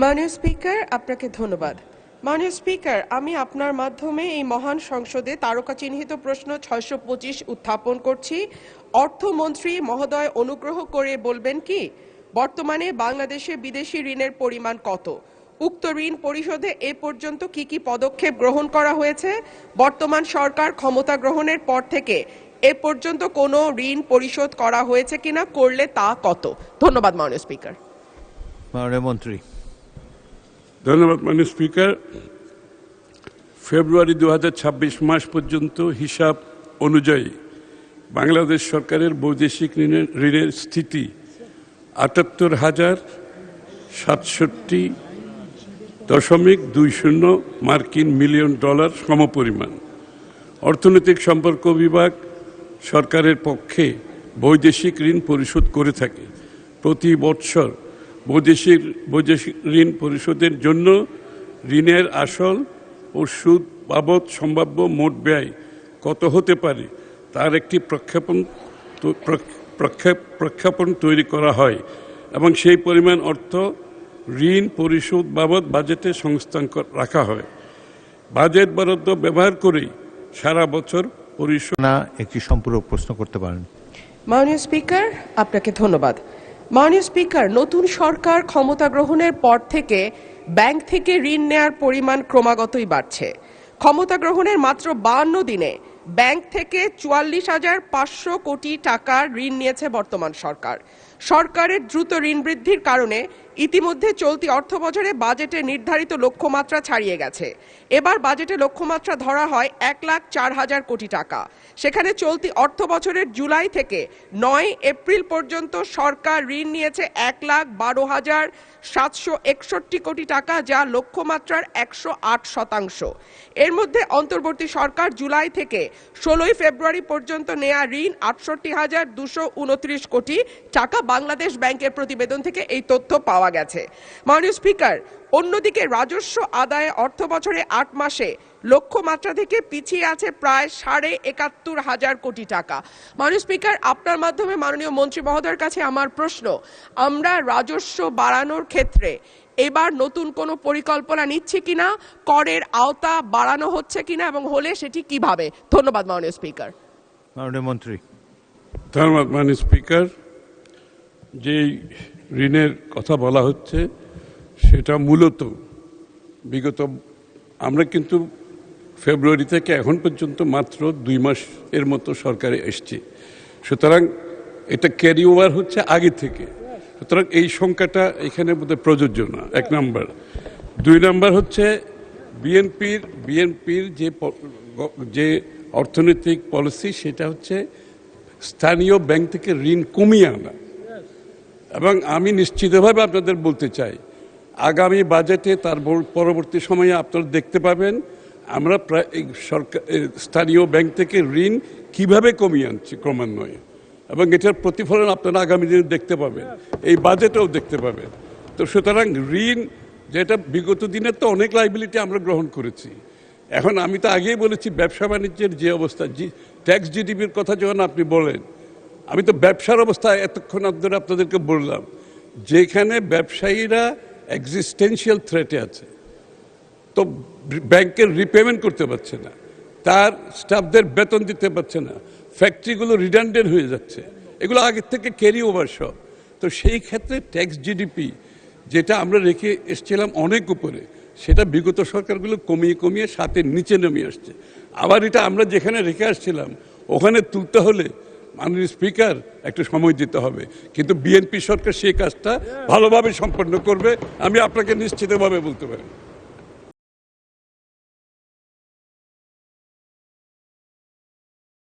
মাননীয় স্পিকার, আপনাকে ধন্যবাদ। মাননীয় স্পিকার, আমি আপনার মাধ্যমে এই মহান সংসদে তারকা চিহ্নিত প্রশ্ন 625 উত্থাপন করছি। অর্থমন্ত্রী মহোদয় অনুগ্রহ করে বলবেন কি বর্তমানে বাংলাদেশে বিদেশি ঋণের পরিমাণ কত? উক্ত ঋণ পরিশোধে এ পর্যন্ত কি পদক্ষেপ গ্রহণ করা হয়েছে? বর্তমান সরকার ক্ষমতা গ্রহণের পর থেকে এ পর্যন্ত কোনো ঋণ পরিশোধ করা হয়েছে কিনা, করলে তা কত? ধন্যবাদ মাননীয় স্পিকার। মাননীয় মন্ত্রী। ধন্যবাদ মাননীয় স্পিকার। ফেব্রুয়ারি 2026 মাস পর্যন্ত হিসাব অনুযায়ী বাংলাদেশ সরকারের বৈদেশিক ঋণের স্থিতি 78,767.20 মার্কিন মিলিয়ন ডলার সমপরিমাণ। অর্থনৈতিক সম্পর্ক বিভাগ সরকারের পক্ষে বৈদেশিক ঋণ পরিশোধ করে থাকে। প্রতি বৎসর বৈদেশিক ঋণ পরিশোধের জন্য ঋণের আসল ও সুদ বাবদ সম্ভাব্য মোট ব্যয় কত হতে পারে তার একটি প্রক্ষেপণ তৈরি করা হয় এবং সেই পরিমাণ অর্থ ঋণ পরিশোধ বাবদ বাজেটে সংস্থান রাখা হয়। বাজেট বরাদ্দ ব্যবহার করেই সারা বছর পরিশোধ। একটি সম্পূরক প্রশ্ন করতে পারেন। মাননীয় স্পিকার, আপনাকে ধন্যবাদ। মাননীয় স্পিকার, নতুন সরকার ক্ষমতা গ্রহণের পর থেকে ব্যাংক থেকে ঋণ নেয়ার পরিমাণ ক্রমাগতই বাড়ছে। ক্ষমতা গ্রহণের মাত্র 52 দিনে ব্যাংক থেকে 44,500 কোটি টাকার ঋণ নিয়েছে বর্তমান সরকার। সরকারের দ্রুত ঋণ বৃদ্ধির কারণে ইতিমধ্যে চলতি অর্থবছরে বাজেটে নির্ধারিত লক্ষ্যমাত্রা ছাড়িয়ে গেছে। এবার বাজেটে লক্ষ্যমাত্রা ধরা হয় 1,04,000 কোটি টাকা। সেখানে চলতি অর্থবছরের জুলাই থেকে 9 এপ্রিল পর্যন্ত সরকার ঋণ নিয়েছে 1,12,761 কোটি টাকা, যা লক্ষ্যমাত্রার 108%। এর মধ্যে অন্তর্বর্তী সরকার জুলাই থেকে 16 ফেব্রুয়ারি পর্যন্ত নেয়া ঋণ 68,229 কোটি টাকা। বাংলাদেশ ব্যাংকের প্রতিবেদন থেকে এই তথ্য পাওয়া গেছে। মাননীয় স্পিকার, অন্যদিকে রাজস্ব আদায়ে অর্থবছরে 8 মাসে লক্ষ্যমাত্রা থেকে পিছিয়ে আছে প্রায় 71,500 কোটি টাকা। মাননীয় স্পিকার, আপনার মাধ্যমে মাননীয় মন্ত্রী মহোদয়ের কাছে আমার প্রশ্ন, আমরা রাজস্ব বাড়ানোর ক্ষেত্রে এবার নতুন কোনো পরিকল্পনা নিচ্ছি কিনা, করের আওতা বাড়ানো হচ্ছে কিনা এবং হলে সেটি কিভাবে? ধন্যবাদ মাননীয় স্পিকার। মাননীয় মন্ত্রী। ধন্যবাদ মাননীয় স্পিকার। যে ঋণের কথা বলা হচ্ছে সেটা মূলত বিগত আমরা কিন্তু ফেব্রুয়ারি থেকে এখন পর্যন্ত মাত্র 2 মাস এর মতো সরকারে এসছে, সুতরাং এটা ক্যারি ওভার হচ্ছে আগে থেকে, সুতরাং এই সংখ্যাটা এখানে বোধহয় প্রযোজ্য না, 1 নম্বর। 2 নম্বর হচ্ছে বিএনপির যে অর্থনৈতিক পলিসি সেটা হচ্ছে স্থানীয় ব্যাংক থেকে ঋণ কমিয়ে আনা। এবং আমি নিশ্চিতভাবে আপনাদের বলতে চাই, আগামী বাজেটে তার পরবর্তী সময়ে আপনারা দেখতে পাবেন আমরা প্রায় সরকার স্থানীয় ব্যাংক থেকে ঋণ কিভাবে কমিয়ে আনছি ক্রমান্বয়ে, এবং এটার প্রতিফলন আপনারা আগামী দিনে দেখতে পাবেন, এই বাজেটেও দেখতে পাবেন। তো সুতরাং ঋণ যেটা বিগত দিনের তো অনেক লাইবিলিটি আমরা গ্রহণ করেছি। এখন আমি তো আগেই বলেছি ব্যবসা বাণিজ্যের যে অবস্থা, ট্যাক্স জিডিপির কথা যখন আপনি বলেন, আমি তো ব্যবসার অবস্থা এতক্ষণ ধরে আপনাদেরকে বললাম, যেখানে ব্যবসায়ীরা এক্সিস্টেন্সিয়াল থ্রেটে আছে, তো ব্যাংকের রিপেমেন্ট করতে পারছে না, তার স্টাফদের বেতন দিতে পারছে না, ফ্যাক্টরিগুলো রিডান্ডেন্ট হয়ে যাচ্ছে, এগুলো আগের থেকে ক্যারি ওভার সব। তো সেই ক্ষেত্রে ট্যাক্স জিডিপি যেটা আমরা রেখে এসেছিলাম অনেক উপরে, সেটা বিগত সরকারগুলো কমিয়ে সাথে নিচে নেমে আসছে। আবার এটা আমরা যেখানে রেখে আসছিলাম ওখানে তুলতে হলে মাননীয় স্পিকার একটু সময় দিতে হবে, কিন্তু বিএনপি সরকার সেই কাজটা ভালোভাবে সম্পন্ন করবে, আমি আপনাকে নিশ্চিতভাবে বলতে পারি।